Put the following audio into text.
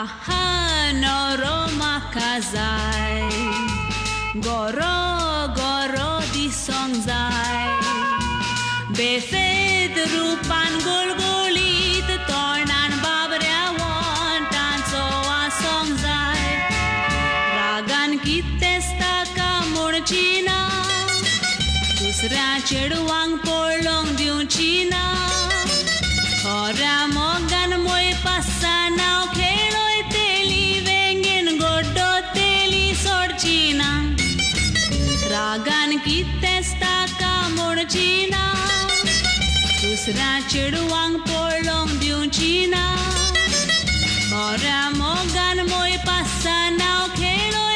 noro म्हाका जाय गोरो गोरो दिसोंक जाय बेफेद रुपान गोळगोळीत तोंडान बाबऱ्या वंटांचो वासोंक जाय रागान कितेंच ताका म्हणची ना दुसऱ्या चेडवांक पळोवंक दिवची ना खोऱ्या मोगान मोय पासा नांव खेळोय तेली वेंगेन गोड्डो तेली सोडची ना रागान कितेंच ताका म्हणची ना दुसऱ्या चेडवांक पळोवंक दिवची ना खोऱ्या मोगान मोय पासा नांव खेळोय